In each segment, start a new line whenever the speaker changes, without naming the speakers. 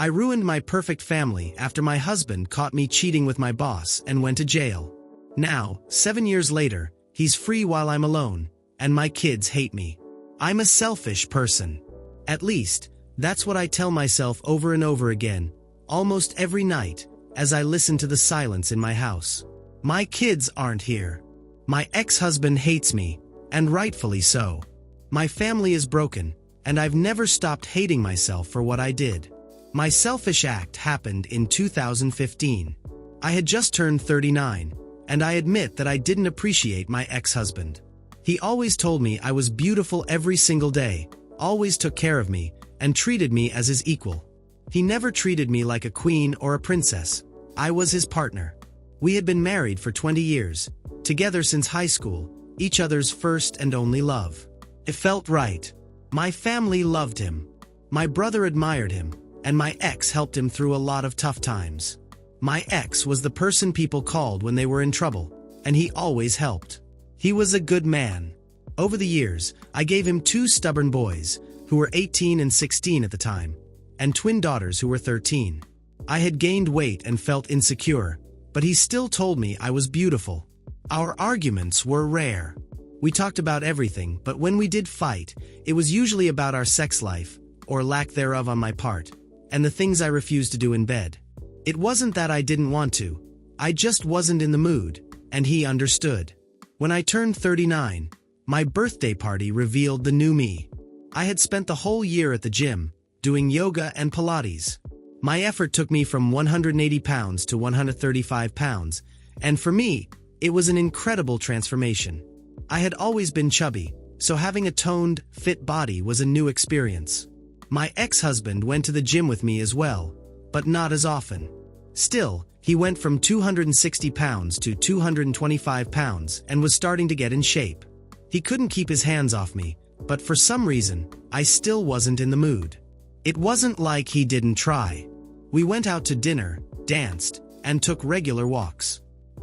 I ruined my perfect family after my husband caught me cheating with my boss and went to jail. Now, 7 years later, he's free while I'm alone, and my kids hate me. I'm a selfish person. At least, that's what I tell myself over and over again, almost every night, as I listen to the silence in my house. My kids aren't here. My ex-husband hates me, and rightfully so. My family is broken, and I've never stopped hating myself for what I did. My selfish act happened in 2015. I had just turned 39, and I admit that I didn't appreciate my ex-husband. He always told me I was beautiful every single day, always took care of me, and treated me as his equal. He never treated me like a queen or a princess. I was his partner. We had been married for 20 years, together since high school, each other's first and only love. It felt right. My family loved him. My brother admired him, and my ex helped him through a lot of tough times. My ex was the person people called when they were in trouble, and he always helped. He was a good man. Over the years, I gave him 2 stubborn boys, who were 18 and 16 at the time, and twin daughters who were 13. I had gained weight and felt insecure, but he still told me I was beautiful. Our arguments were rare. We talked about everything, but when we did fight, it was usually about our sex life, or lack thereof on my part, and the things I refused to do in bed. It wasn't that I didn't want to. I just wasn't in the mood, and he understood. When I turned 39, my birthday party revealed the new me. I had spent the whole year at the gym, doing yoga and Pilates. My effort took me from 180 pounds to 135 pounds, and for me, it was an incredible transformation. I had always been chubby, so having a toned, fit body was a new experience. My ex-husband went to the gym with me as well, but not as often. Still, he went from 260 pounds to 225 pounds and was starting to get in shape. He couldn't keep his hands off me, but for some reason, I still wasn't in the mood. It wasn't like he didn't try. We went out to dinner, danced, and took regular walks.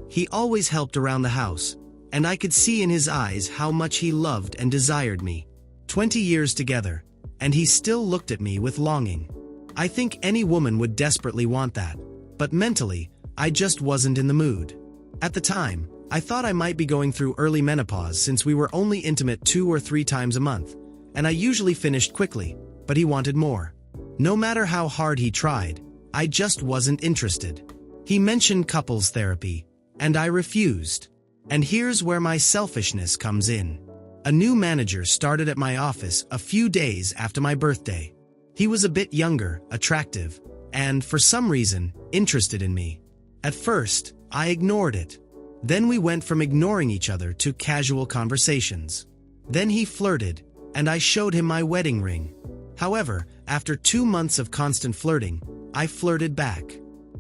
He always helped around the house, and I could see in his eyes how much he loved and desired me. 20 years together, and he still looked at me with longing. I think any woman would desperately want that, but mentally, I just wasn't in the mood. At the time, I thought I might be going through early menopause since we were only intimate 2 or 3 times a month, and I usually finished quickly, but he wanted more. No matter how hard he tried, I just wasn't interested. He mentioned couples therapy, and I refused. And here's where my selfishness comes in. A new manager started at my office a few days after my birthday. He was a bit younger, attractive, and, for some reason, interested in me. At first, I ignored it. Then we went from ignoring each other to casual conversations. Then he flirted, and I showed him my wedding ring. However, after 2 months of constant flirting, I flirted back.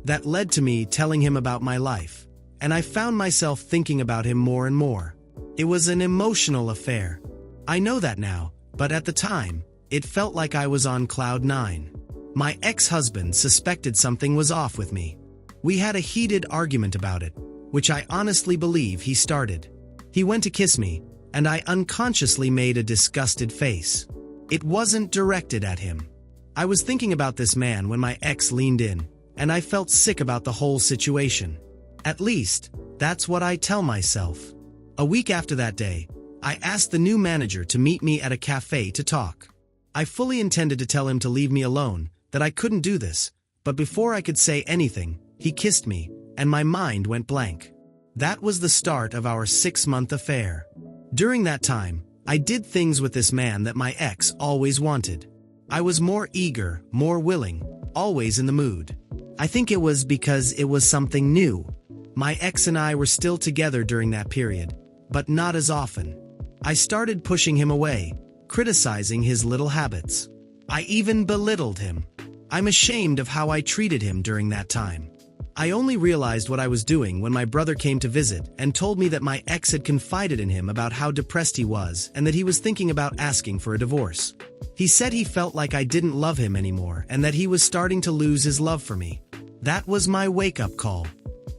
That led to me telling him about my life, and I found myself thinking about him more and more. It was an emotional affair. I know that now, but at the time, it felt like I was on cloud 9. My ex-husband suspected something was off with me. We had a heated argument about it, which I honestly believe he started. He went to kiss me, and I unconsciously made a disgusted face. It wasn't directed at him. I was thinking about this man when my ex leaned in, and I felt sick about the whole situation. At least, that's what I tell myself. A week after that day, I asked the new manager to meet me at a cafe to talk. I fully intended to tell him to leave me alone, that I couldn't do this, but before I could say anything, he kissed me, and my mind went blank. That was the start of our 6-month affair. During that time, I did things with this man that my ex always wanted. I was more eager, more willing, always in the mood. I think it was because it was something new. My ex and I were still together during that period, but not as often. I started pushing him away, criticizing his little habits. I even belittled him. I'm ashamed of how I treated him during that time. I only realized what I was doing when my brother came to visit and told me that my ex had confided in him about how depressed he was and that he was thinking about asking for a divorce. He said he felt like I didn't love him anymore and that he was starting to lose his love for me. That was my wake-up call.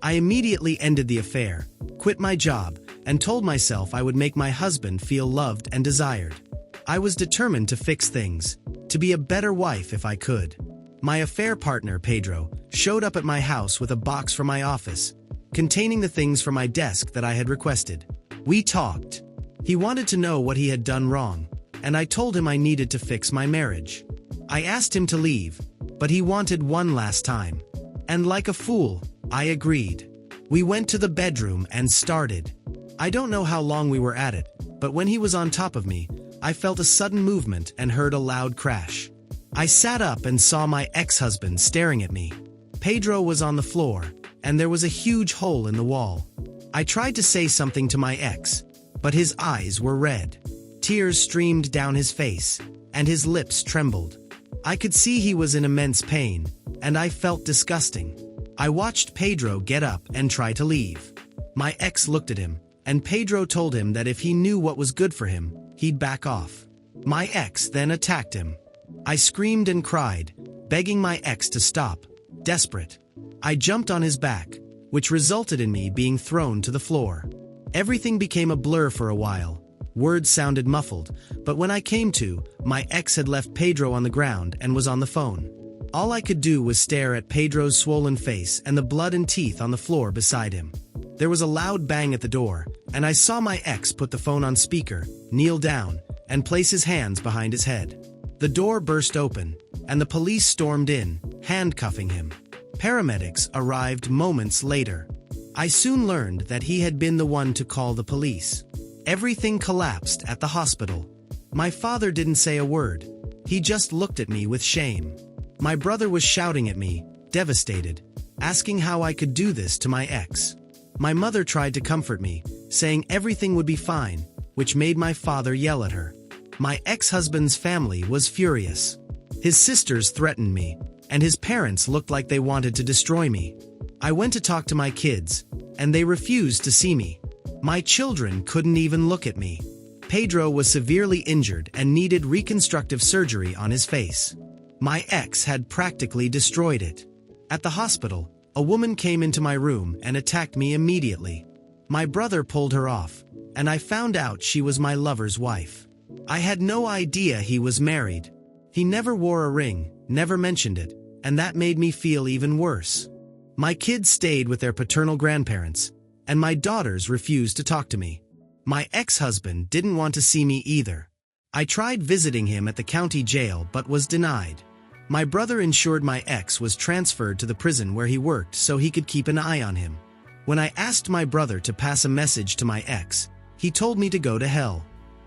I immediately ended the affair, quit my job, and told myself I would make my husband feel loved and desired. I was determined to fix things, to be a better wife if I could. My affair partner, Pedro, showed up at my house with a box from my office, containing the things from my desk that I had requested. We talked. He wanted to know what he had done wrong, and I told him I needed to fix my marriage. I asked him to leave, but he wanted one last time. And like a fool, I agreed. We went to the bedroom and started. I don't know how long we were at it, but when he was on top of me, I felt a sudden movement and heard a loud crash. I sat up and saw my ex-husband staring at me. Pedro was on the floor, and there was a huge hole in the wall. I tried to say something to my ex, but his eyes were red. Tears streamed down his face, and his lips trembled. I could see he was in immense pain, and I felt disgusting. I watched Pedro get up and try to leave. My ex looked at him, and Pedro told him that if he knew what was good for him, he'd back off. My ex then attacked him. I screamed and cried, begging my ex to stop, desperate. I jumped on his back, which resulted in me being thrown to the floor. Everything became a blur for a while. Words sounded muffled, but when I came to, my ex had left Pedro on the ground and was on the phone. All I could do was stare at Pedro's swollen face and the blood and teeth on the floor beside him. There was a loud bang at the door, and I saw my ex put the phone on speaker, kneel down, and place his hands behind his head. The door burst open, and the police stormed in, handcuffing him. Paramedics arrived moments later. I soon learned that he had been the one to call the police. Everything collapsed at the hospital. My father didn't say a word. He just looked at me with shame. My brother was shouting at me, devastated, asking how I could do this to my ex. My mother tried to comfort me, saying everything would be fine, which made my father yell at her. My ex-husband's family was furious. His sisters threatened me, and his parents looked like they wanted to destroy me. I went to talk to my kids, and they refused to see me. My children couldn't even look at me. Pedro was severely injured and needed reconstructive surgery on his face. My ex had practically destroyed it. At the hospital, a woman came into my room and attacked me immediately. My brother pulled her off, and I found out she was my lover's wife. I had no idea he was married. He never wore a ring, never mentioned it, and that made me feel even worse. My kids stayed with their paternal grandparents, and my daughters refused to talk to me. My ex-husband didn't want to see me either. I tried visiting him at the county jail but was denied. My brother ensured my ex was transferred to the prison where he worked so he could keep an eye on him. When I asked my brother to pass a message to my ex, he told me to go to hell.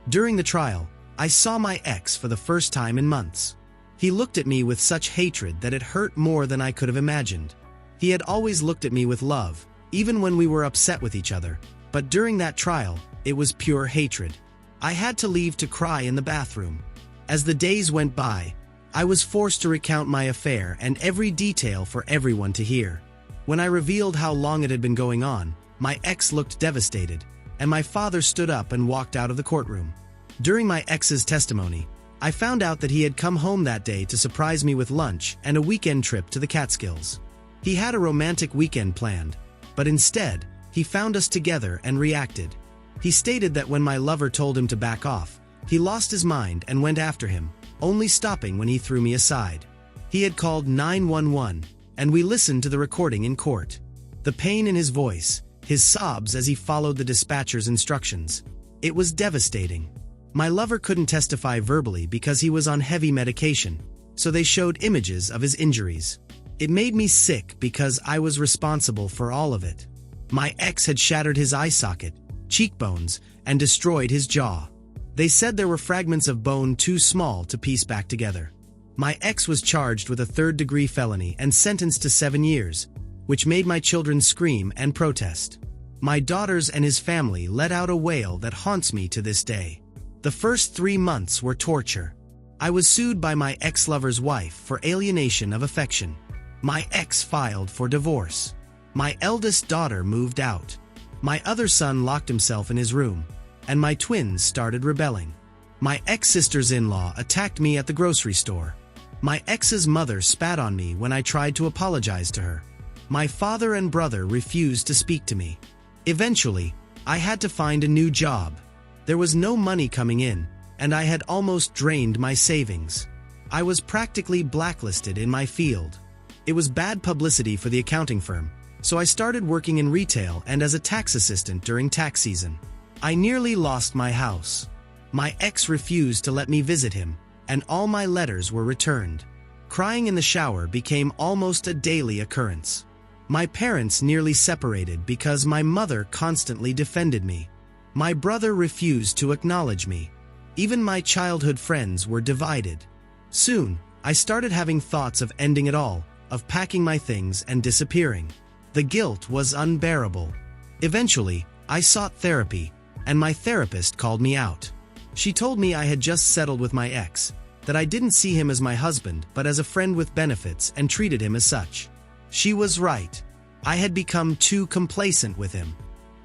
During the trial, I saw my ex for the first time in months. He looked at me with such hatred that it hurt more than I could have imagined. He had always looked at me with love, even when we were upset with each other, but during that trial, it was pure hatred. I had to leave to cry in the bathroom. As the days went by, I was forced to recount my affair and every detail for everyone to hear. When I revealed how long it had been going on, my ex looked devastated, and my father stood up and walked out of the courtroom. During my ex's testimony, I found out that he had come home that day to surprise me with lunch and a weekend trip to the Catskills. He had a romantic weekend planned, but instead, he found us together and reacted. He stated that when my lover told him to back off, he lost his mind and went after him, only stopping when he threw me aside. He had called 911, and we listened to the recording in court. The pain in his voice, his sobs as he followed the dispatcher's instructions. It was devastating. My lover couldn't testify verbally because he was on heavy medication, so they showed images of his injuries. It made me sick because I was responsible for all of it. My ex had shattered his eye socket, cheekbones, and destroyed his jaw. They said there were fragments of bone too small to piece back together. My ex was charged with a third-degree felony and sentenced to 7 years, which made my children scream and protest. My daughters and his family let out a wail that haunts me to this day. The first 3 months were torture. I was sued by my ex-lover's wife for alienation of affection. My ex filed for divorce. My eldest daughter moved out. My other son locked himself in his room, and my twins started rebelling. My ex-sisters-in-law attacked me at the grocery store. My ex's mother spat on me when I tried to apologize to her. My father and brother refused to speak to me. Eventually, I had to find a new job. There was no money coming in, and I had almost drained my savings. I was practically blacklisted in my field. It was bad publicity for the accounting firm, so I started working in retail and as a tax assistant during tax season. I nearly lost my house. My ex refused to let me visit him, and all my letters were returned. Crying in the shower became almost a daily occurrence. My parents nearly separated because my mother constantly defended me. My brother refused to acknowledge me. Even my childhood friends were divided. Soon, I started having thoughts of ending it all, of packing my things and disappearing. The guilt was unbearable. Eventually, I sought therapy, and my therapist called me out. She told me I had just settled with my ex, that I didn't see him as my husband but as a friend with benefits and treated him as such. She was right. I had become too complacent with him.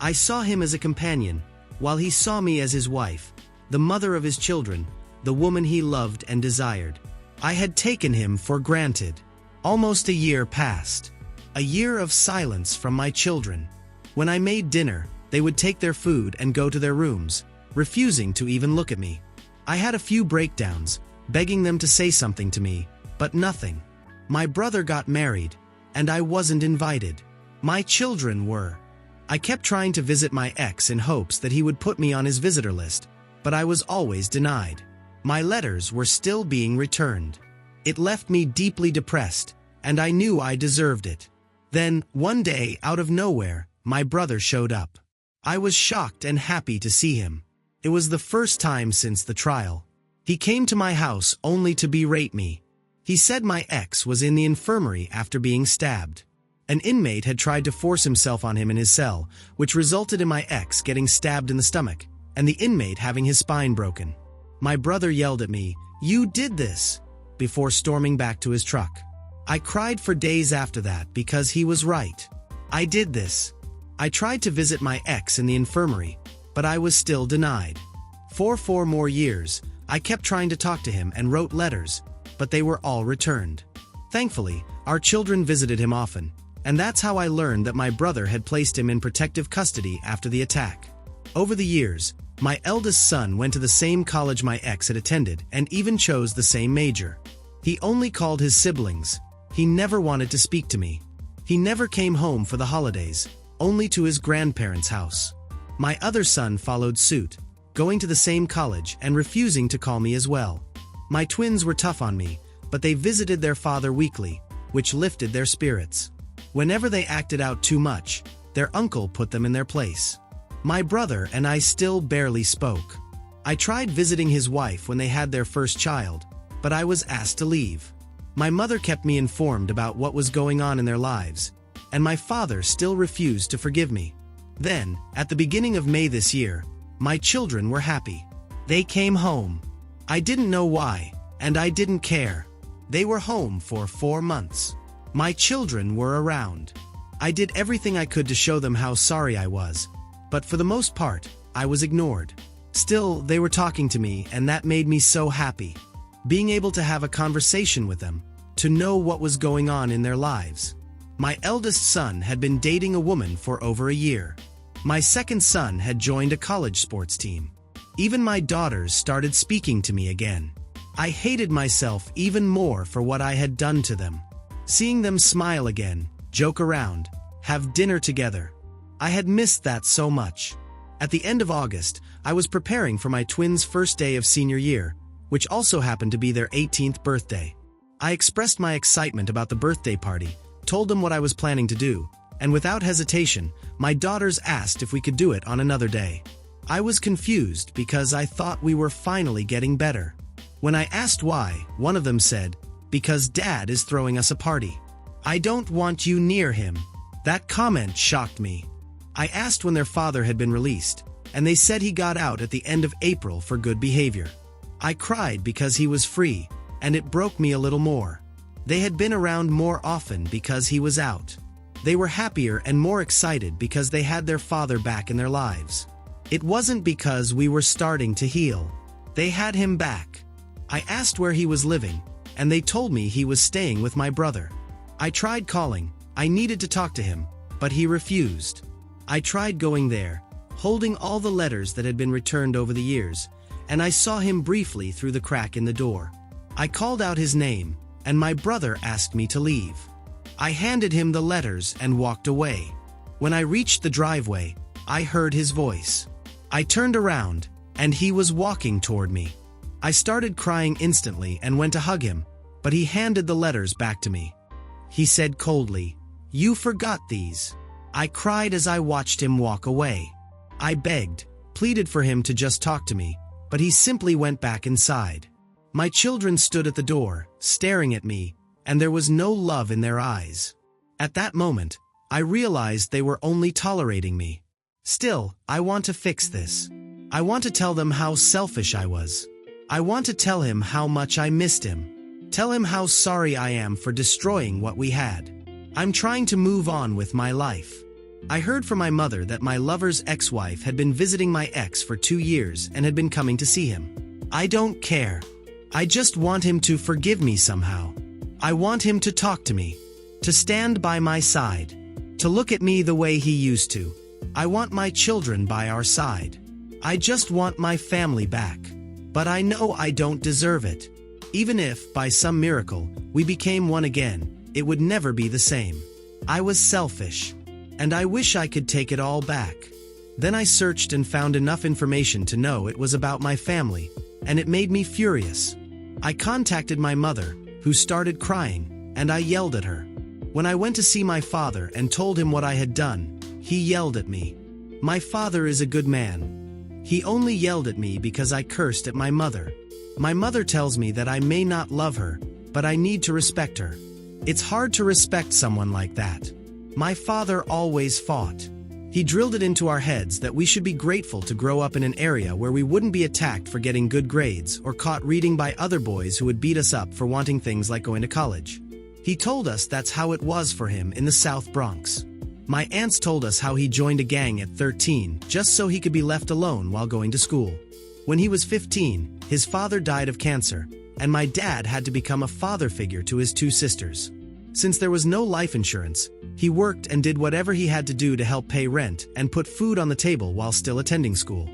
I saw him as a companion, while he saw me as his wife, the mother of his children, the woman he loved and desired. I had taken him for granted. Almost a year passed. A year of silence from my children. When I made dinner, they would take their food and go to their rooms, refusing to even look at me. I had a few breakdowns, begging them to say something to me, but nothing. My brother got married, and I wasn't invited. My children were. I kept trying to visit my ex in hopes that he would put me on his visitor list, but I was always denied. My letters were still being returned. It left me deeply depressed, and I knew I deserved it. Then, one day, out of nowhere, my brother showed up. I was shocked and happy to see him. It was the first time since the trial. He came to my house only to berate me. He said my ex was in the infirmary after being stabbed. An inmate had tried to force himself on him in his cell, which resulted in my ex getting stabbed in the stomach, and the inmate having his spine broken. My brother yelled at me, "You did this," before storming back to his truck. I cried for days after that because he was right. I did this. I tried to visit my ex in the infirmary, but I was still denied. For 4 more years, I kept trying to talk to him and wrote letters, but they were all returned. Thankfully, our children visited him often, and that's how I learned that my brother had placed him in protective custody after the attack. Over the years, my eldest son went to the same college my ex had attended and even chose the same major. He only called his siblings. He never wanted to speak to me. He never came home for the holidays, only to his grandparents' house. My other son followed suit, going to the same college and refusing to call me as well. My twins were tough on me, but they visited their father weekly, which lifted their spirits. Whenever they acted out too much, their uncle put them in their place. My brother and I still barely spoke. I tried visiting his wife when they had their first child, but I was asked to leave. My mother kept me informed about what was going on in their lives, and my father still refused to forgive me. Then, at the beginning of May this year, my children were happy. They came home. I didn't know why, and I didn't care. They were home for 4 months. My children were around. I did everything I could to show them how sorry I was, but for the most part, I was ignored. Still, they were talking to me, and that made me so happy. Being able to have a conversation with them, to know what was going on in their lives. My eldest son had been dating a woman for over a year. My second son had joined a college sports team. Even my daughters started speaking to me again. I hated myself even more for what I had done to them. Seeing them smile again, joke around, have dinner together. I had missed that so much. At the end of August, I was preparing for my twins' first day of senior year, which also happened to be their 18th birthday. I expressed my excitement about the birthday party, told them what I was planning to do, and without hesitation, my daughters asked if we could do it on another day. I was confused because I thought we were finally getting better. When I asked why, one of them said, "Because Dad is throwing us a party. I don't want you near him." That comment shocked me. I asked when their father had been released, and they said he got out at the end of April for good behavior. I cried because he was free, and it broke me a little more. They had been around more often because he was out. They were happier and more excited because they had their father back in their lives. It wasn't because we were starting to heal. They had him back. I asked where he was living, and they told me he was staying with my brother. I tried calling. I needed to talk to him, but he refused. I tried going there, holding all the letters that had been returned over the years, and I saw him briefly through the crack in the door. I called out his name, and my brother asked me to leave. I handed him the letters and walked away. When I reached the driveway, I heard his voice. I turned around, and he was walking toward me. I started crying instantly and went to hug him, but he handed the letters back to me. He said coldly, "You forgot these." I cried as I watched him walk away. I begged, pleaded for him to just talk to me, but he simply went back inside. My children stood at the door, staring at me, and there was no love in their eyes. At that moment, I realized they were only tolerating me. Still, I want to fix this. I want to tell them how selfish I was. I want to tell him how much I missed him. Tell him how sorry I am for destroying what we had. I'm trying to move on with my life. I heard from my mother that my lover's ex-wife had been visiting my ex for 2 years and had been coming to see him. I don't care. I just want him to forgive me somehow. I want him to talk to me, to stand by my side, to look at me the way he used to. I want my children by our side. I just want my family back. But I know I don't deserve it. Even if, by some miracle, we became one again, it would never be the same. I was selfish. And I wish I could take it all back. Then I searched and found enough information to know it was about my family, and it made me furious. I contacted my mother, who started crying, and I yelled at her. When I went to see my father and told him what I had done, he yelled at me. My father is a good man. He only yelled at me because I cursed at my mother. My mother tells me that I may not love her, but I need to respect her. It's hard to respect someone like that. My father always fought. He drilled it into our heads that we should be grateful to grow up in an area where we wouldn't be attacked for getting good grades or caught reading by other boys who would beat us up for wanting things like going to college. He told us that's how it was for him in the South Bronx. My aunts told us how he joined a gang at 13 just so he could be left alone while going to school. When he was 15, his father died of cancer, and my dad had to become a father figure to his 2 sisters. Since there was no life insurance, he worked and did whatever he had to do to help pay rent and put food on the table while still attending school.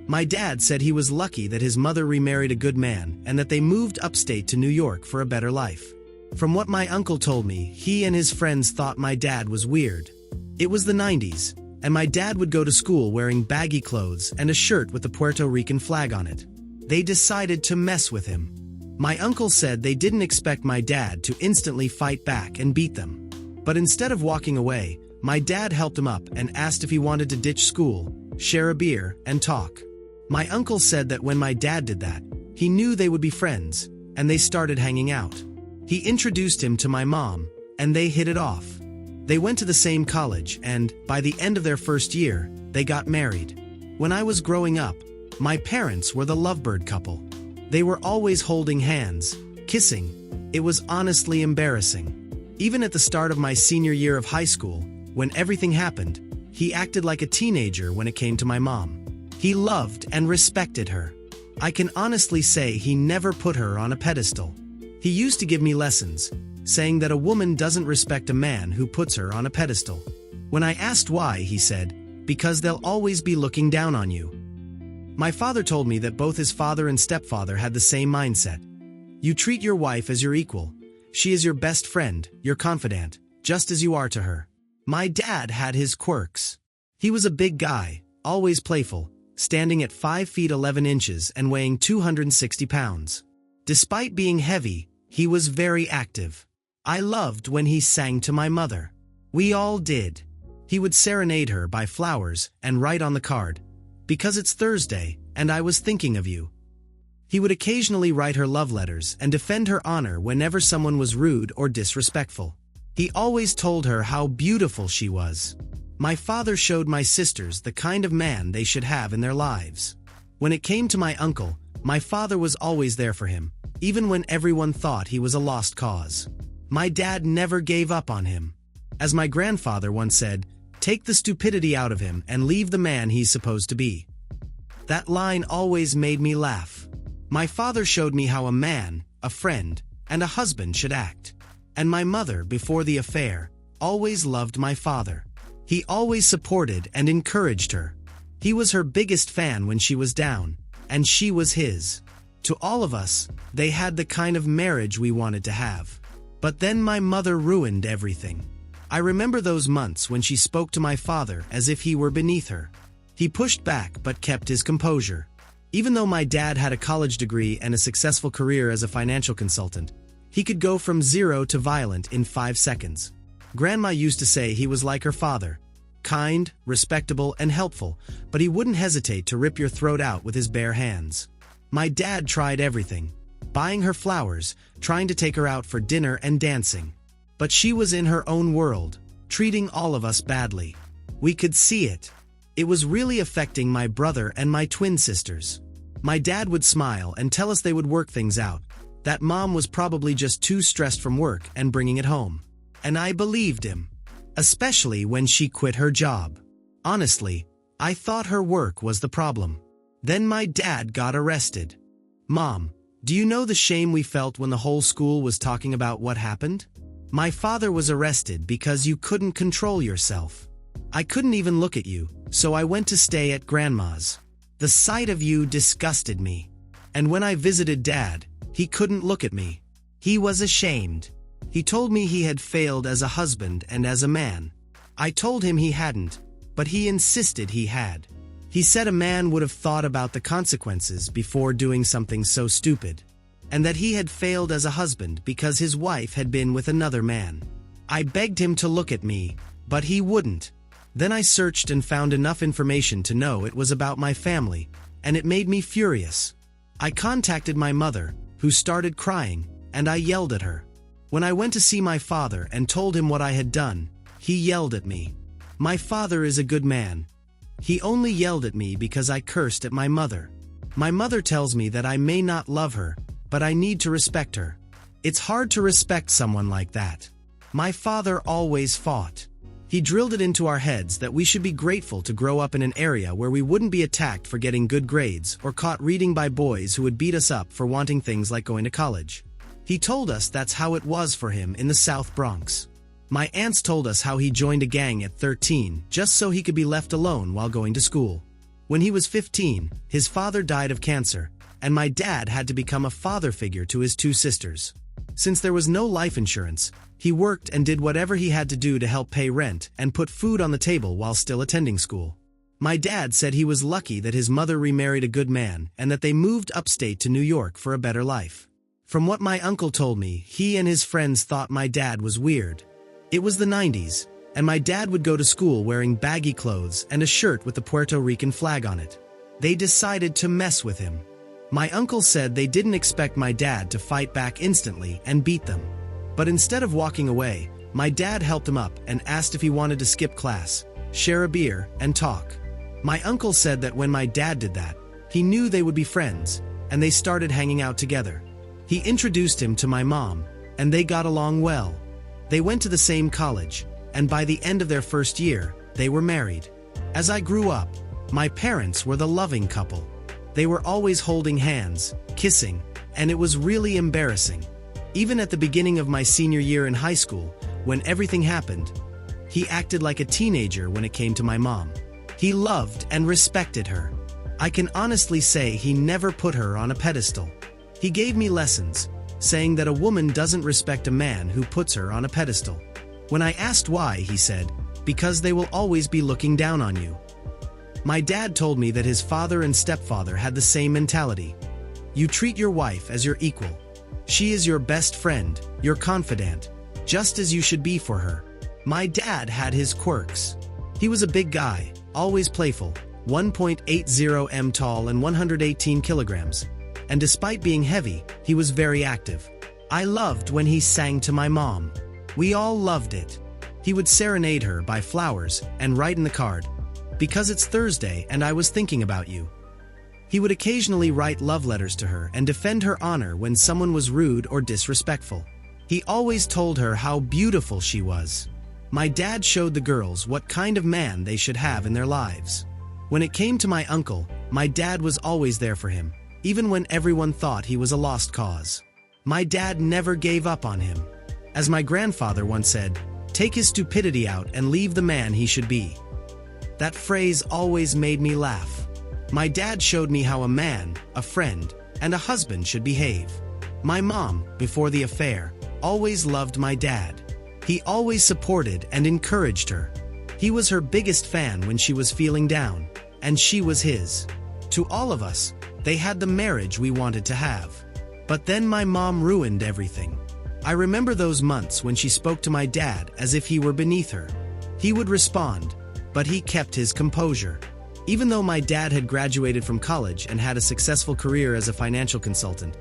My dad said he was lucky that his mother remarried a good man and that they moved upstate to New York for a better life. From what my uncle told me, he and his friends thought my dad was weird. It was the 90s, and my dad would go to school wearing baggy clothes and a shirt with the Puerto Rican flag on it. They decided to mess with him. My uncle said they didn't expect my dad to instantly fight back and beat them. But instead of walking away, my dad helped him up and asked if he wanted to ditch school, share a beer, and talk. My uncle said that when my dad did that, he knew they would be friends, and they started hanging out. He introduced him to my mom, and they hit it off. They went to the same college, and, by the end of their first year, they got married. When I was growing up, my parents were the lovebird couple. They were always holding hands, kissing. It was honestly embarrassing. Even at the start of my senior year of high school, when everything happened, he acted like a teenager when it came to my mom. He loved and respected her. I can honestly say he never put her on a pedestal. He used to give me lessons, saying that a woman doesn't respect a man who puts her on a pedestal. When I asked why, he said, "Because they'll always be looking down on you." My father told me that both his father and stepfather had the same mindset. You treat your wife as your equal. She is your best friend, your confidant, just as you are to her. My dad had his quirks. He was a big guy, always playful, standing at 5 feet 11 inches and weighing 260 pounds. Despite being heavy, he was very active. I loved when he sang to my mother. We all did. He would serenade her by flowers and write on the card, "Because it's Thursday, and I was thinking of you." He would occasionally write her love letters and defend her honor whenever someone was rude or disrespectful. He always told her how beautiful she was. My father showed my sisters the kind of man they should have in their lives. When it came to my uncle, my father was always there for him, even when everyone thought he was a lost cause. My dad never gave up on him. As my grandfather once said, "Take the stupidity out of him and leave the man he's supposed to be." That line always made me laugh. My father showed me how a man, a friend, and a husband should act. And my mother, before the affair, always loved my father. He always supported and encouraged her. He was her biggest fan when she was down, and she was his. To all of us, they had the kind of marriage we wanted to have. But then my mother ruined everything. I remember those months when she spoke to my father as if he were beneath her. He pushed back but kept his composure. Even though my dad had a college degree and a successful career as a financial consultant, he could go from zero to violent in 5 seconds. Grandma used to say he was like her father, kind, respectable, and helpful, but he wouldn't hesitate to rip your throat out with his bare hands. My dad tried everything, buying her flowers, trying to take her out for dinner and dancing. But she was in her own world, treating all of us badly. We could see it. It was really affecting my brother and my twin sisters. My dad would smile and tell us they would work things out, that mom was probably just too stressed from work and bringing it home. And I believed him, especially when she quit her job. Honestly, I thought her work was the problem. Then my dad got arrested. Mom, do you know the shame we felt when the whole school was talking about what happened? My father was arrested because you couldn't control yourself. I couldn't even look at you, so I went to stay at Grandma's. The sight of you disgusted me. And when I visited Dad, he couldn't look at me. He was ashamed. He told me he had failed as a husband and as a man. I told him he hadn't, but he insisted he had. He said a man would have thought about the consequences before doing something so stupid, and that he had failed as a husband because his wife had been with another man. I begged him to look at me, but he wouldn't. Then I searched and found enough information to know it was about my family, and it made me furious. I contacted my mother, who started crying, and I yelled at her. When I went to see my father and told him what I had done, he yelled at me. My father is a good man. He only yelled at me because I cursed at my mother. My mother tells me that I may not love her, but I need to respect her. It's hard to respect someone like that. My father always fought. He drilled it into our heads that we should be grateful to grow up in an area where we wouldn't be attacked for getting good grades or caught reading by boys who would beat us up for wanting things like going to college. He told us that's how it was for him in the South Bronx. My aunts told us how he joined a gang at 13 just so he could be left alone while going to school. When he was 15, his father died of cancer, and my dad had to become a father figure to his 2 sisters. Since there was no life insurance, he worked and did whatever he had to do to help pay rent and put food on the table while still attending school. My dad said he was lucky that his mother remarried a good man and that they moved upstate to New York for a better life. From what my uncle told me, he and his friends thought my dad was weird. It was the 90s, and my dad would go to school wearing baggy clothes and a shirt with the Puerto Rican flag on it. They decided to mess with him. My uncle said they didn't expect my dad to fight back instantly and beat them. But instead of walking away, my dad helped him up and asked if he wanted to skip class, share a beer, and talk. My uncle said that when my dad did that, he knew they would be friends, and they started hanging out together. He introduced him to my mom, and they got along well. They went to the same college, and by the end of their first year, they were married. As I grew up, my parents were the loving couple. They were always holding hands, kissing, and it was really embarrassing. Even at the beginning of my senior year in high school, when everything happened, he acted like a teenager when it came to my mom. He loved and respected her. I can honestly say he never put her on a pedestal. He gave me lessons, saying that a woman doesn't respect a man who puts her on a pedestal. When I asked why, he said, "Because they will always be looking down on you." My dad told me that his father and stepfather had the same mentality. You treat your wife as your equal. She is your best friend, your confidant, just as you should be for her. My dad had his quirks. He was a big guy, always playful, 1.80 m tall and 118 kilograms. And despite being heavy, he was very active. I loved when he sang to my mom. We all loved it. He would serenade her by flowers and write in the card, "Because it's Thursday and I was thinking about you." He would occasionally write love letters to her and defend her honor when someone was rude or disrespectful. He always told her how beautiful she was. My dad showed the girls what kind of man they should have in their lives. When it came to my uncle, my dad was always there for him, even when everyone thought he was a lost cause. My dad never gave up on him. As my grandfather once said, "Take his stupidity out and leave the man he should be." That phrase always made me laugh. My dad showed me how a man, a friend, and a husband should behave. My mom, before the affair, always loved my dad. He always supported and encouraged her. He was her biggest fan when she was feeling down, and she was his. To all of us, they had the marriage we wanted to have. But then my mom ruined everything. I remember those months when she spoke to my dad as if he were beneath her. He would respond, but he kept his composure. Even though my dad had graduated from college and had a successful career as a financial consultant,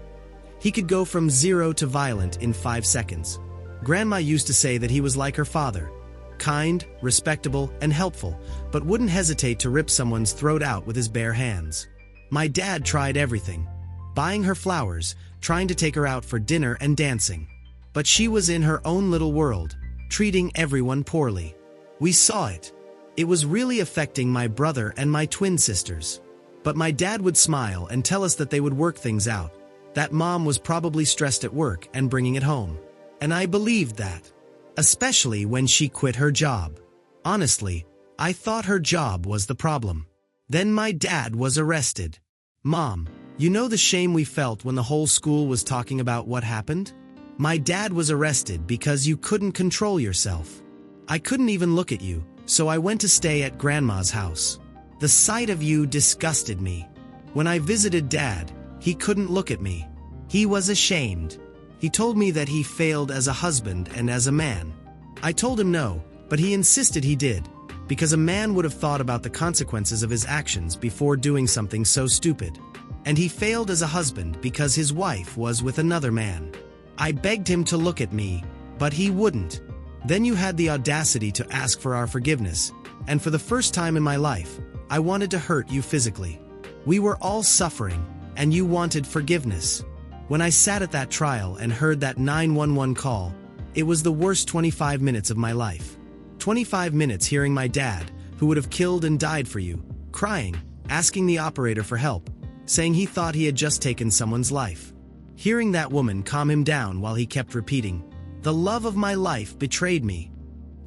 he could go from zero to violent in 5 seconds. Grandma used to say that he was like her father, kind, respectable, and helpful, but wouldn't hesitate to rip someone's throat out with his bare hands. My dad tried everything, buying her flowers, trying to take her out for dinner and dancing. But she was in her own little world, treating everyone poorly. We saw it. It was really affecting my brother and my twin sisters. But my dad would smile and tell us that they would work things out, that mom was probably stressed at work and bringing it home. And I believed that. Especially when she quit her job. Honestly, I thought her job was the problem. Then my dad was arrested. Mom, you know the shame we felt when the whole school was talking about what happened? My dad was arrested because you couldn't control yourself. I couldn't even look at you, so I went to stay at Grandma's house. The sight of you disgusted me. When I visited Dad, he couldn't look at me. He was ashamed. He told me that he failed as a husband and as a man. I told him no, but he insisted he did, because a man would have thought about the consequences of his actions before doing something so stupid. And he failed as a husband because his wife was with another man. I begged him to look at me, but he wouldn't. Then you had the audacity to ask for our forgiveness, and for the first time in my life, I wanted to hurt you physically. We were all suffering, and you wanted forgiveness. When I sat at that trial and heard that 911 call, it was the worst 25 minutes of my life. 25 minutes hearing my dad, who would have killed and died for you, crying, asking the operator for help, saying he thought he had just taken someone's life. Hearing that woman calm him down while he kept repeating, "The love of my life betrayed me."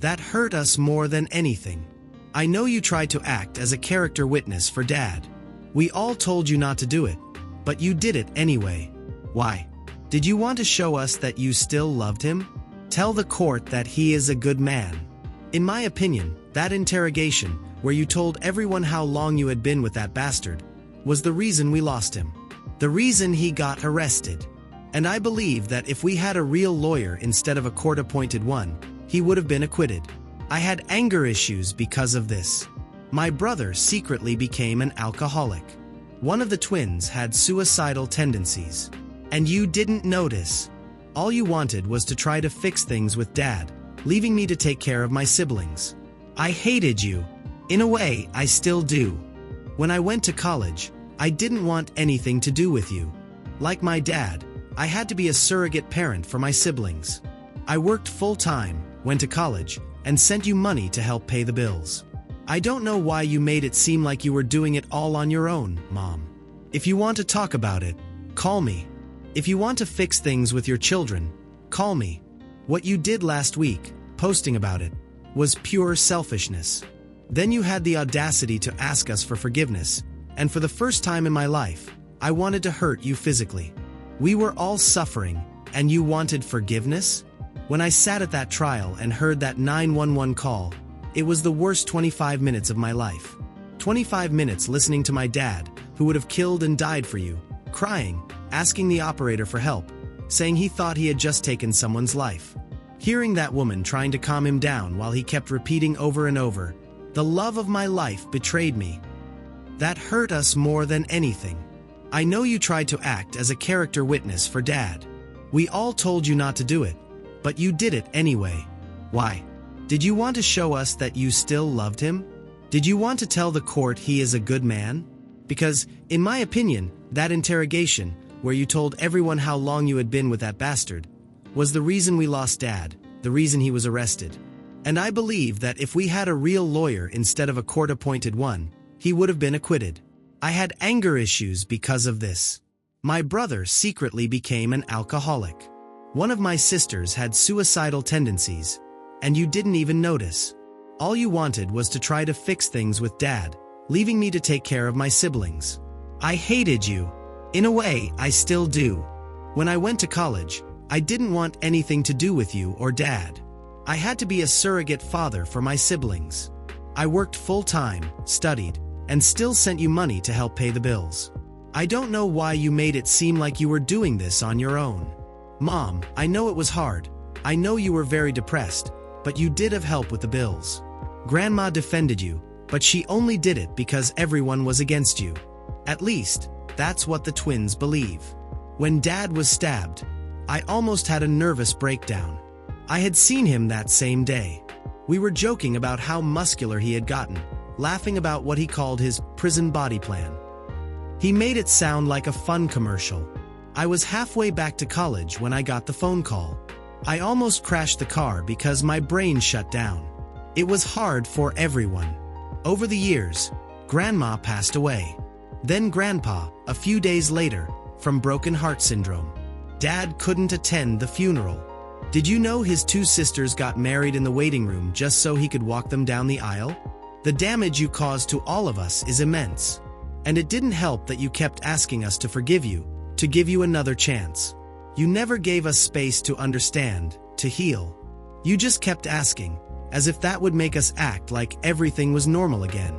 That hurt us more than anything. I know you tried to act as a character witness for Dad. We all told you not to do it, but you did it anyway. Why? Did you want to show us that you still loved him? Tell the court that he is a good man. In my opinion, that interrogation, where you told everyone how long you had been with that bastard, was the reason we lost him. The reason he got arrested. And I believe that if we had a real lawyer instead of a court-appointed one, he would have been acquitted. I had anger issues because of this. My brother secretly became an alcoholic. One of the twins had suicidal tendencies. And you didn't notice. All you wanted was to try to fix things with Dad, leaving me to take care of my siblings. I hated you. In a way, I still do. When I went to college, I didn't want anything to do with you. Like my dad, I had to be a surrogate parent for my siblings. I worked full-time, went to college, and sent you money to help pay the bills. I don't know why you made it seem like you were doing it all on your own, Mom. If you want to talk about it, call me. If you want to fix things with your children, call me. What you did last week, posting about it, was pure selfishness. Then you had the audacity to ask us for forgiveness, and for the first time in my life, I wanted to hurt you physically. We were all suffering, and you wanted forgiveness? When I sat at that trial and heard that 911 call, it was the worst 25 minutes of my life. 25 minutes listening to my dad, who would have killed and died for you, crying, asking the operator for help, saying he thought he had just taken someone's life. Hearing that woman trying to calm him down while he kept repeating over and over, "The love of my life betrayed me." That hurt us more than anything. I know you tried to act as a character witness for Dad. We all told you not to do it, but you did it anyway. Why? Did you want to show us that you still loved him? Did you want to tell the court he is a good man? Because, in my opinion, that interrogation, where you told everyone how long you had been with that bastard, was the reason we lost Dad, the reason he was arrested. And I believe that if we had a real lawyer instead of a court-appointed one, he would have been acquitted. I had anger issues because of this. My brother secretly became an alcoholic. One of my sisters had suicidal tendencies, and you didn't even notice. All you wanted was to try to fix things with Dad, leaving me to take care of my siblings. I hated you. In a way, I still do. When I went to college, I didn't want anything to do with you or Dad. I had to be a surrogate father for my siblings. I worked full-time, studied, and still sent you money to help pay the bills. I don't know why you made it seem like you were doing this on your own. Mom, I know it was hard. I know you were very depressed, but you did have help with the bills. Grandma defended you, but she only did it because everyone was against you. At least, that's what the twins believe. When Dad was stabbed, I almost had a nervous breakdown. I had seen him that same day. We were joking about how muscular he had gotten, laughing about what he called his prison body plan. He made it sound like a fun commercial. I was halfway back to college when I got the phone call. I almost crashed the car because my brain shut down. It was hard for everyone. Over the years, Grandma passed away. Then Grandpa, a few days later, from broken heart syndrome. Dad couldn't attend the funeral. Did you know his two sisters got married in the waiting room just so he could walk them down the aisle? The damage you caused to all of us is immense. And it didn't help that you kept asking us to forgive you, to give you another chance. You never gave us space to understand, to heal. You just kept asking, as if that would make us act like everything was normal again.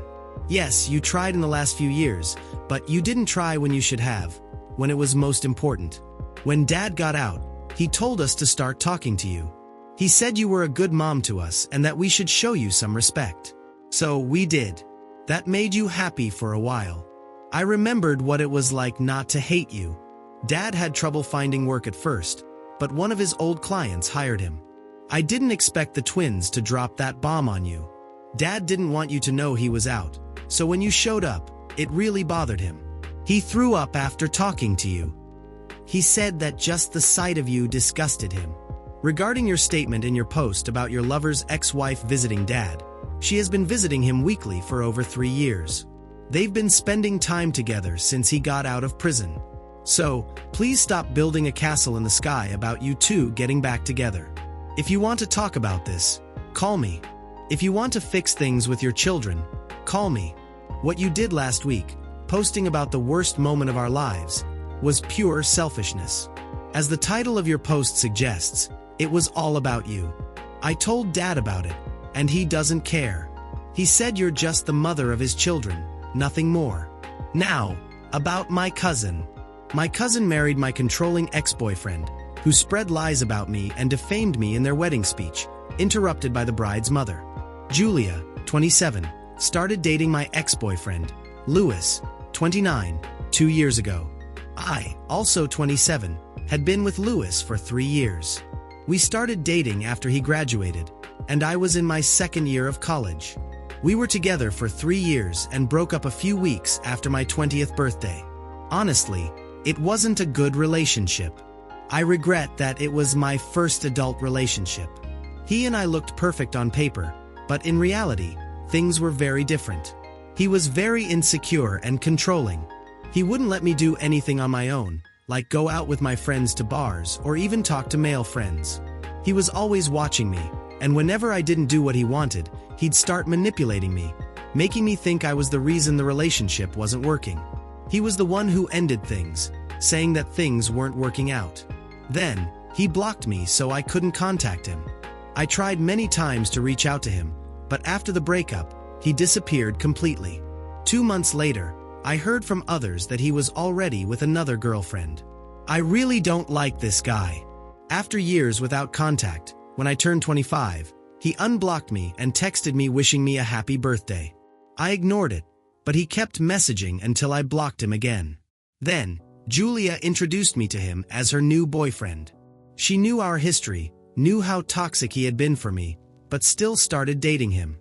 Yes, you tried in the last few years, but you didn't try when you should have, when it was most important. When Dad got out, he told us to start talking to you. He said you were a good mom to us and that we should show you some respect. So we did. That made you happy for a while. I remembered what it was like not to hate you. Dad had trouble finding work at first, but one of his old clients hired him. I didn't expect the twins to drop that bomb on you. Dad didn't want you to know he was out, so when you showed up, it really bothered him. He threw up after talking to you. He said that just the sight of you disgusted him. Regarding your statement in your post about your lover's ex-wife visiting Dad, she has been visiting him weekly for over 3 years. They've been spending time together since he got out of prison. So, please stop building a castle in the sky about you two getting back together. If you want to talk about this, call me. If you want to fix things with your children, call me. What you did last week, posting about the worst moment of our lives, was pure selfishness. As the title of your post suggests, it was all about you. I told Dad about it, and he doesn't care. He said you're just the mother of his children, nothing more. Now, about my cousin. My cousin married my controlling ex-boyfriend, who spread lies about me and defamed me in their wedding speech, interrupted by the bride's mother. Julia, 27, started dating my ex-boyfriend, Louis, 29, 2 years ago. I, also 27, had been with Louis for 3 years. We started dating after he graduated, and I was in my second year of college. We were together for 3 years and broke up a few weeks after my 20th birthday. Honestly, it wasn't a good relationship. I regret that it was my first adult relationship. He and I looked perfect on paper, but in reality, things were very different. He was very insecure and controlling. He wouldn't let me do anything on my own, like go out with my friends to bars or even talk to male friends. He was always watching me, and whenever I didn't do what he wanted, he'd start manipulating me, making me think I was the reason the relationship wasn't working. He was the one who ended things, saying that things weren't working out. Then, he blocked me so I couldn't contact him. I tried many times to reach out to him, but after the breakup, he disappeared completely. 2 months later, I heard from others that he was already with another girlfriend. I really don't like this guy. After years without contact, when I turned 25, he unblocked me and texted me wishing me a happy birthday. I ignored it, but he kept messaging until I blocked him again. Then, Julia introduced me to him as her new boyfriend. She knew our history, knew how toxic he had been for me, but still started dating him.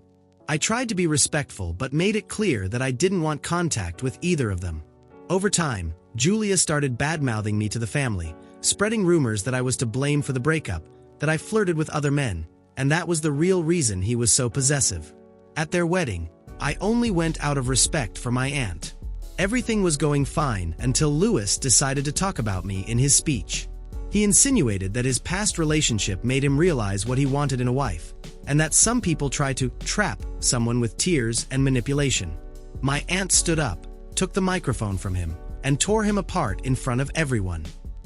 I tried to be respectful but made it clear that I didn't want contact with either of them. Over time, Julia started bad-mouthing me to the family, spreading rumors that I was to blame for the breakup, that I flirted with other men, and that was the real reason he was so possessive. At their wedding, I only went out of respect for my aunt. Everything was going fine until Louis decided to talk about me in his speech. He insinuated that his past relationship made him realize what he wanted in a wife, and that some people try to trap someone with tears and manipulation. My aunt stood up, took the microphone from him, and tore him apart in front of everyone.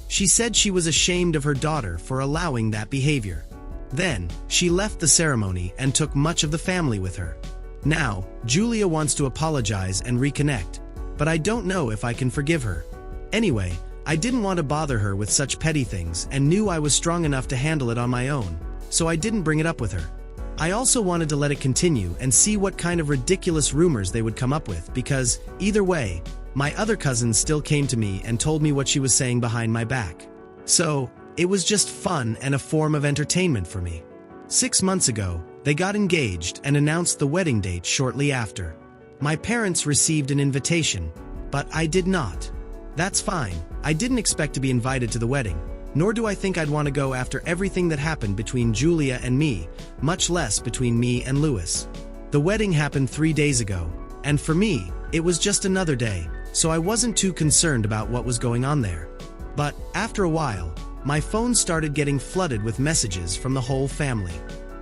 She said she was ashamed of her daughter for allowing that behavior. Then, she left the ceremony and took much of the family with her. Now, Julia wants to apologize and reconnect, but I don't know if I can forgive her. Anyway, I didn't want to bother her with such petty things and knew I was strong enough to handle it on my own, so I didn't bring it up with her. I also wanted to let it continue and see what kind of ridiculous rumors they would come up with because, either way, my other cousins still came to me and told me what she was saying behind my back. So, it was just fun and a form of entertainment for me. 6 months ago, they got engaged and announced the wedding date shortly after. My parents received an invitation, but I did not. That's fine, I didn't expect to be invited to the wedding, nor do I think I'd want to go after everything that happened between Julia and me, much less between me and Louis. The wedding happened 3 days ago, and for me, it was just another day, so I wasn't too concerned about what was going on there. But, after a while, my phone started getting flooded with messages from the whole family.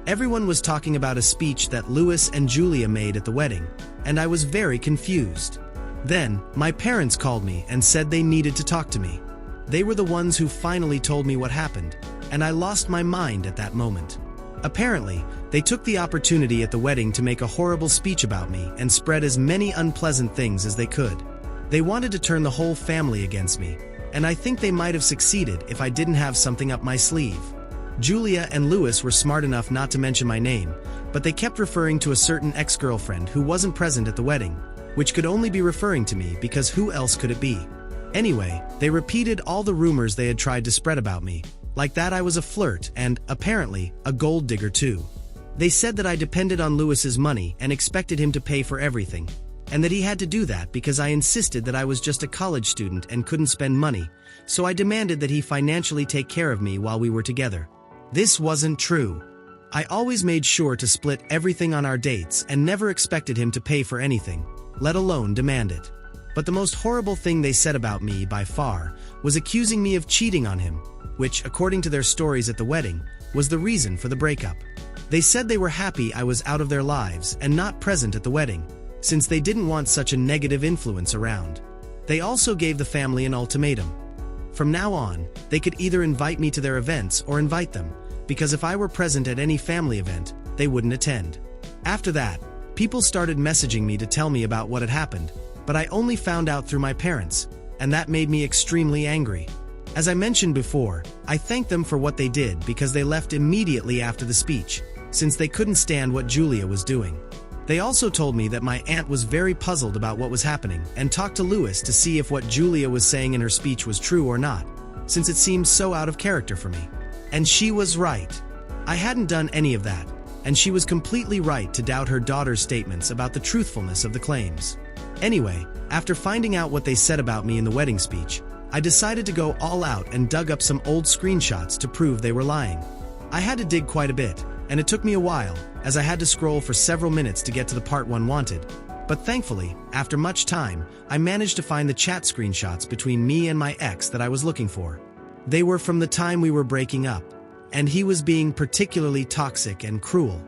Everyone was talking about a speech that Louis and Julia made at the wedding, and I was very confused. Then, my parents called me and said they needed to talk to me. They were the ones who finally told me what happened, and I lost my mind at that moment. Apparently, they took the opportunity at the wedding to make a horrible speech about me and spread as many unpleasant things as they could. They wanted to turn the whole family against me, and I think they might have succeeded if I didn't have something up my sleeve. Julia and Louis were smart enough not to mention my name, but they kept referring to a certain ex-girlfriend who wasn't present at the wedding, which could only be referring to me because who else could it be? Anyway, they repeated all the rumors they had tried to spread about me, like that I was a flirt and, apparently, a gold digger too. They said that I depended on Louis's money and expected him to pay for everything, and that he had to do that because I insisted that I was just a college student and couldn't spend money, so I demanded that he financially take care of me while we were together. This wasn't true. I always made sure to split everything on our dates and never expected him to pay for anything, let alone demand it. But the most horrible thing they said about me by far was accusing me of cheating on him, which, according to their stories at the wedding, was the reason for the breakup. They said they were happy I was out of their lives and not present at the wedding, since they didn't want such a negative influence around. They also gave the family an ultimatum. From now on, they could either invite me to their events or invite them, because if I were present at any family event, they wouldn't attend. After that, people started messaging me to tell me about what had happened, but I only found out through my parents, and that made me extremely angry. As I mentioned before, I thanked them for what they did because they left immediately after the speech, since they couldn't stand what Julia was doing. They also told me that my aunt was very puzzled about what was happening and talked to Louis to see if what Julia was saying in her speech was true or not, since it seemed so out of character for me. And she was right. I hadn't done any of that, and she was completely right to doubt her daughter's statements about the truthfulness of the claims. Anyway, after finding out what they said about me in the wedding speech, I decided to go all out and dug up some old screenshots to prove they were lying. I had to dig quite a bit, and it took me a while, as I had to scroll for several minutes to get to the part one wanted. But thankfully, after much time, I managed to find the chat screenshots between me and my ex that I was looking for. They were from the time we were breaking up, and he was being particularly toxic and cruel.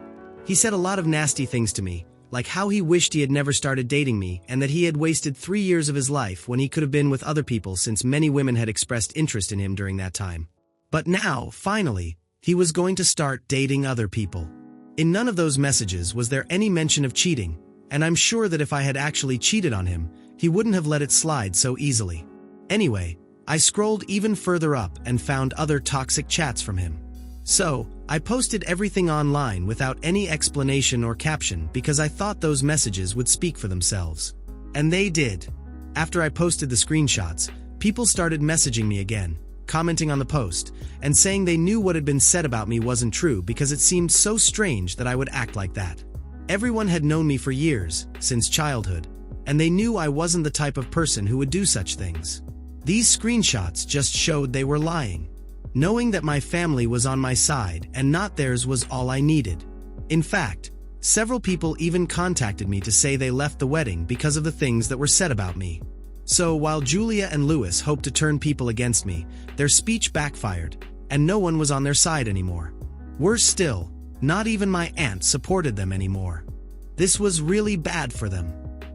He said a lot of nasty things to me, like how he wished he had never started dating me and that he had wasted 3 years of his life when he could have been with other people since many women had expressed interest in him during that time. But now, finally, he was going to start dating other people. In none of those messages was there any mention of cheating, and I'm sure that if I had actually cheated on him, he wouldn't have let it slide so easily. Anyway, I scrolled even further up and found other toxic chats from him. So, I posted everything online without any explanation or caption because I thought those messages would speak for themselves. And they did. After I posted the screenshots, people started messaging me again, commenting on the post, and saying they knew what had been said about me wasn't true because it seemed so strange that I would act like that. Everyone had known me for years, since childhood, and they knew I wasn't the type of person who would do such things. These screenshots just showed they were lying. Knowing that my family was on my side and not theirs was all I needed. In fact, several people even contacted me to say they left the wedding because of the things that were said about me. So while Julia and Louis hoped to turn people against me, their speech backfired, and no one was on their side anymore. Worse still, not even my aunt supported them anymore. This was really bad for them.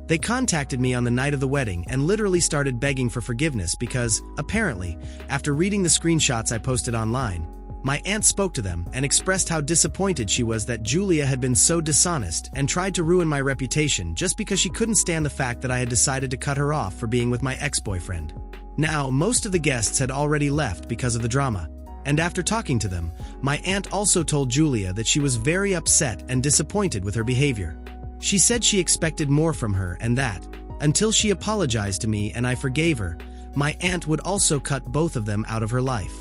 They contacted me on the night of the wedding and literally started begging for forgiveness because, apparently, after reading the screenshots I posted online, my aunt spoke to them and expressed how disappointed she was that Julia had been so dishonest and tried to ruin my reputation just because she couldn't stand the fact that I had decided to cut her off for being with my ex-boyfriend. Now, most of the guests had already left because of the drama, and after talking to them, my aunt also told Julia that she was very upset and disappointed with her behavior. She said she expected more from her and that, until she apologized to me and I forgave her, my aunt would also cut both of them out of her life.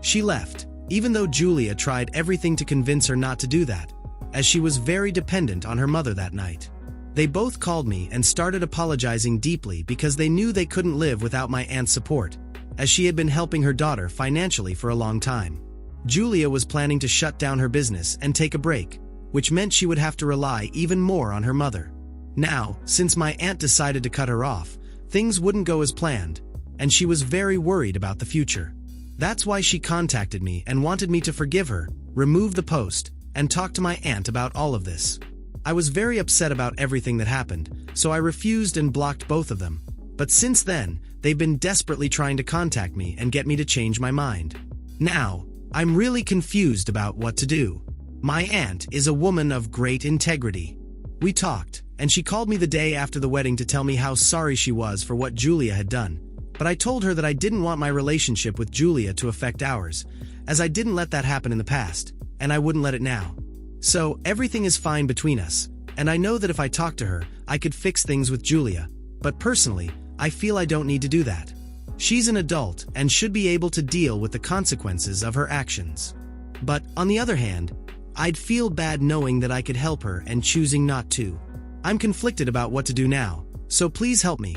She left, even though Julia tried everything to convince her not to do that, as she was very dependent on her mother that night. They both called me and started apologizing deeply because they knew they couldn't live without my aunt's support, as she had been helping her daughter financially for a long time. Julia was planning to shut down her business and take a break, which meant she would have to rely even more on her mother. Now, since my aunt decided to cut her off, things wouldn't go as planned, and she was very worried about the future. That's why she contacted me and wanted me to forgive her, remove the post, and talk to my aunt about all of this. I was very upset about everything that happened, so I refused and blocked both of them. But since then, they've been desperately trying to contact me and get me to change my mind. Now, I'm really confused about what to do. My aunt is a woman of great integrity. We talked, and she called me the day after the wedding to tell me how sorry she was for what Julia had done. But I told her that I didn't want my relationship with Julia to affect ours, as I didn't let that happen in the past, and I wouldn't let it now. So, everything is fine between us, and I know that if I talk to her, I could fix things with Julia, but personally, I feel I don't need to do that. She's an adult and should be able to deal with the consequences of her actions. But, on the other hand, I'd feel bad knowing that I could help her and choosing not to. I'm conflicted about what to do now, so please help me.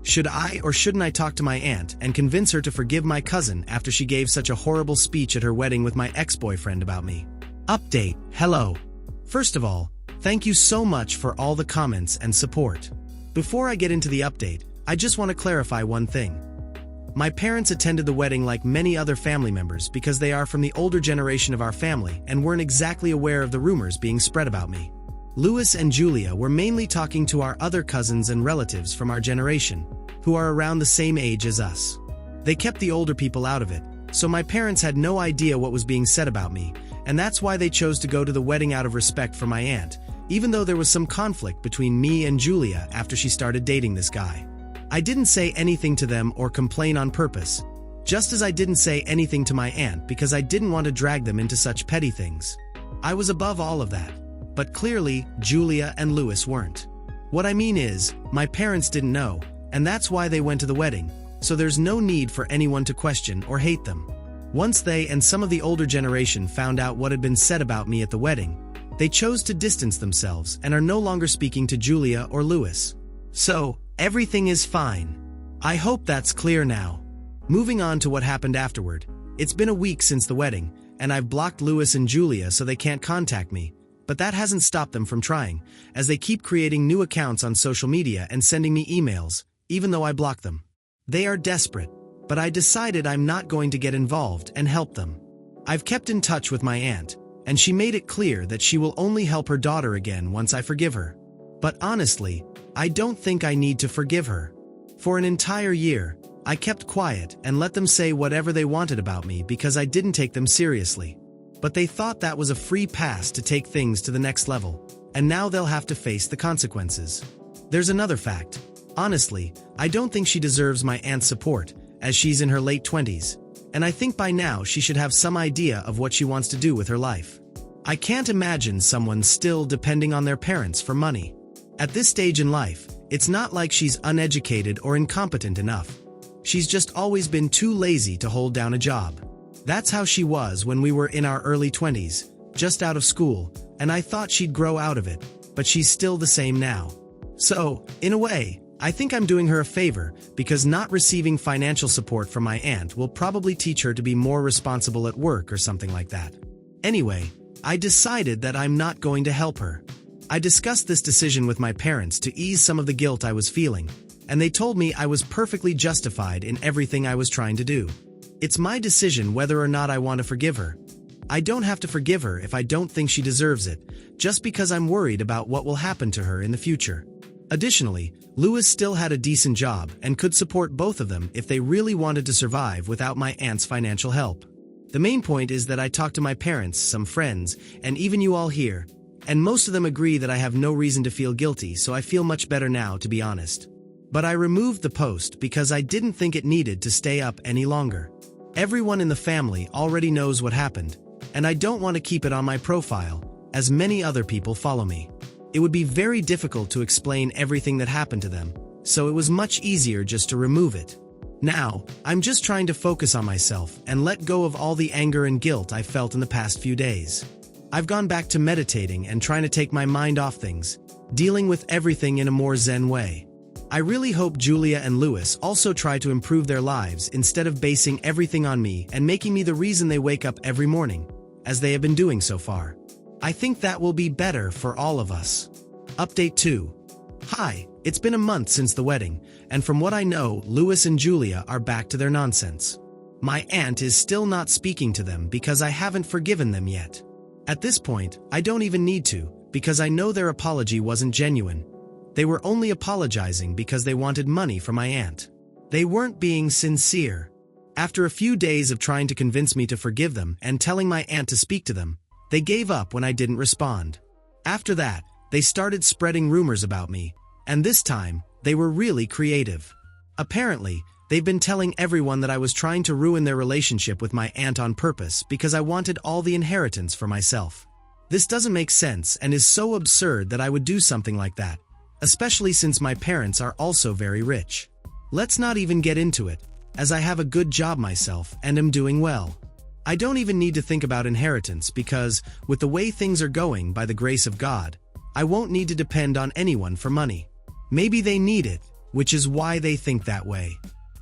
Should I or shouldn't I talk to my aunt and convince her to forgive my cousin after she gave such a horrible speech at her wedding with my ex-boyfriend about me? Update. Hello. First of all, thank you so much for all the comments and support. Before I get into the update, I just want to clarify one thing. My parents attended the wedding like many other family members because they are from the older generation of our family and weren't exactly aware of the rumors being spread about me. Louis and Julia were mainly talking to our other cousins and relatives from our generation, who are around the same age as us. They kept the older people out of it, so my parents had no idea what was being said about me, and that's why they chose to go to the wedding out of respect for my aunt, even though there was some conflict between me and Julia after she started dating this guy. I didn't say anything to them or complain on purpose, just as I didn't say anything to my aunt because I didn't want to drag them into such petty things. I was above all of that, but clearly Julia and Louis weren't. What I mean is, my parents didn't know, and that's why they went to the wedding, so there's no need for anyone to question or hate them. Once they and some of the older generation found out what had been said about me at the wedding, they chose to distance themselves and are no longer speaking to Julia or Louis. So, everything is fine. I hope that's clear now. Moving on to what happened afterward. It's been a week since the wedding, and I've blocked Louis and Julia so they can't contact me, but that hasn't stopped them from trying, as they keep creating new accounts on social media and sending me emails, even though I block them. They are desperate, but I decided I'm not going to get involved and help them. I've kept in touch with my aunt, and she made it clear that she will only help her daughter again once I forgive her. But honestly, I don't think I need to forgive her. For an entire year, I kept quiet and let them say whatever they wanted about me because I didn't take them seriously. But they thought that was a free pass to take things to the next level, and now they'll have to face the consequences. There's another fact. Honestly, I don't think she deserves my aunt's support, as she's in her late 20s, and I think by now she should have some idea of what she wants to do with her life. I can't imagine someone still depending on their parents for money. At this stage in life, it's not like she's uneducated or incompetent enough. She's just always been too lazy to hold down a job. That's how she was when we were in our early 20s, just out of school, and I thought she'd grow out of it, but she's still the same now. So, in a way, I think I'm doing her a favor because not receiving financial support from my aunt will probably teach her to be more responsible at work or something like that. Anyway, I decided that I'm not going to help her. I discussed this decision with my parents to ease some of the guilt I was feeling, and they told me I was perfectly justified in everything I was trying to do. It's my decision whether or not I want to forgive her. I don't have to forgive her if I don't think she deserves it, just because I'm worried about what will happen to her in the future. Additionally, Louis still had a decent job and could support both of them if they really wanted to survive without my aunt's financial help. The main point is that I talked to my parents, some friends, and even you all here, and most of them agree that I have no reason to feel guilty, so I feel much better now, to be honest. But I removed the post because I didn't think it needed to stay up any longer. Everyone in the family already knows what happened, and I don't want to keep it on my profile, as many other people follow me. It would be very difficult to explain everything that happened to them, so it was much easier just to remove it. Now, I'm just trying to focus on myself and let go of all the anger and guilt I felt in the past few days. I've gone back to meditating and trying to take my mind off things, dealing with everything in a more zen way. I really hope Julia and Louis also try to improve their lives instead of basing everything on me and making me the reason they wake up every morning, as they have been doing so far. I think that will be better for all of us. Update 2. Hi, it's been a month since the wedding, and from what I know, Louis and Julia are back to their nonsense. My aunt is still not speaking to them because I haven't forgiven them yet. At this point, I don't even need to, because I know their apology wasn't genuine. They were only apologizing because they wanted money from my aunt. They weren't being sincere. After a few days of trying to convince me to forgive them and telling my aunt to speak to them, they gave up when I didn't respond. After that, they started spreading rumors about me, and this time, they were really creative. Apparently, they've been telling everyone that I was trying to ruin their relationship with my aunt on purpose because I wanted all the inheritance for myself. This doesn't make sense and is so absurd that I would do something like that, especially since my parents are also very rich. Let's not even get into it, as I have a good job myself and am doing well. I don't even need to think about inheritance because, with the way things are going by the grace of God, I won't need to depend on anyone for money. Maybe they need it, which is why they think that way.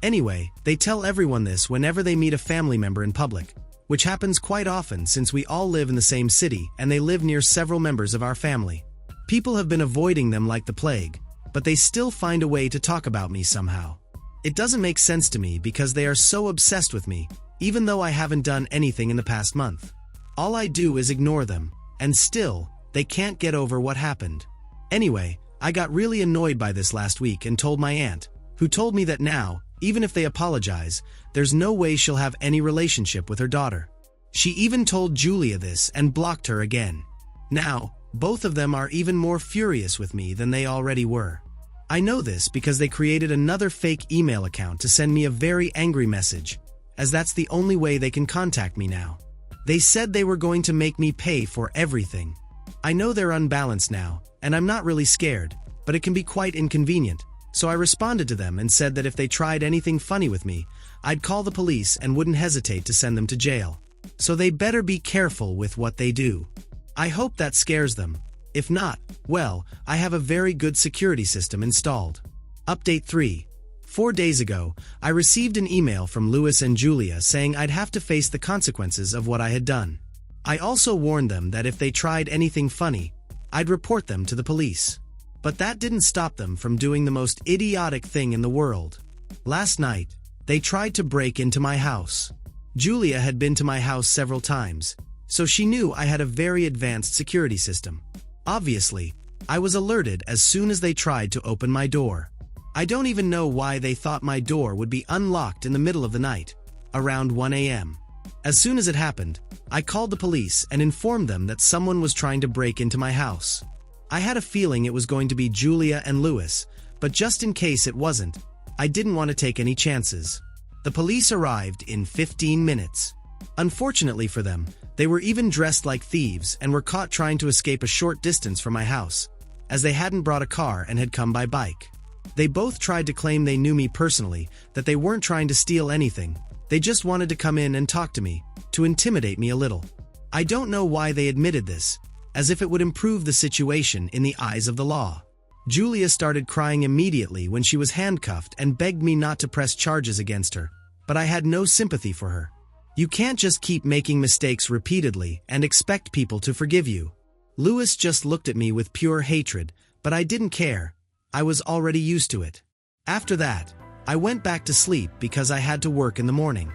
Anyway, they tell everyone this whenever they meet a family member in public, which happens quite often since we all live in the same city and they live near several members of our family. People have been avoiding them like the plague, but they still find a way to talk about me somehow. It doesn't make sense to me because they are so obsessed with me, even though I haven't done anything in the past month. All I do is ignore them, and still, they can't get over what happened. Anyway, I got really annoyed by this last week and told my aunt, who told me that now, even if they apologize, there's no way she'll have any relationship with her daughter. She even told Julia this and blocked her again. Now, both of them are even more furious with me than they already were. I know this because they created another fake email account to send me a very angry message, as that's the only way they can contact me now. They said they were going to make me pay for everything. I know they're unbalanced now, and I'm not really scared, but it can be quite inconvenient, so I responded to them and said that if they tried anything funny with me, I'd call the police and wouldn't hesitate to send them to jail. So they better be careful with what they do. I hope that scares them. If not, well, I have a very good security system installed. Update 3. 4 days ago, I received an email from Louis and Julia saying I'd have to face the consequences of what I had done. I also warned them that if they tried anything funny, I'd report them to the police. But that didn't stop them from doing the most idiotic thing in the world. Last night, they tried to break into my house. Julia had been to my house several times, so she knew I had a very advanced security system. Obviously, I was alerted as soon as they tried to open my door. I don't even know why they thought my door would be unlocked in the middle of the night, around 1 a.m. As soon as it happened, I called the police and informed them that someone was trying to break into my house. I had a feeling it was going to be Julia and Louis, but just in case it wasn't, I didn't want to take any chances. The police arrived in 15 minutes. Unfortunately for them, they were even dressed like thieves and were caught trying to escape a short distance from my house, as they hadn't brought a car and had come by bike. They both tried to claim they knew me personally, that they weren't trying to steal anything. They just wanted to come in and talk to me, to intimidate me a little. I don't know why they admitted this, as if it would improve the situation in the eyes of the law. Julia started crying immediately when she was handcuffed and begged me not to press charges against her, but I had no sympathy for her. You can't just keep making mistakes repeatedly and expect people to forgive you. Louis just looked at me with pure hatred, but I didn't care. I was already used to it. After that, I went back to sleep because I had to work in the morning.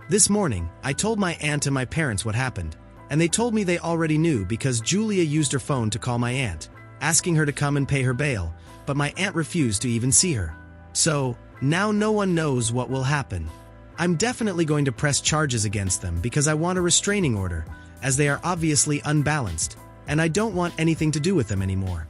This morning, I told my aunt and my parents what happened, and they told me they already knew because Julia used her phone to call my aunt, asking her to come and pay her bail, but my aunt refused to even see her. So, now no one knows what will happen. I'm definitely going to press charges against them because I want a restraining order, as they are obviously unbalanced, and I don't want anything to do with them anymore.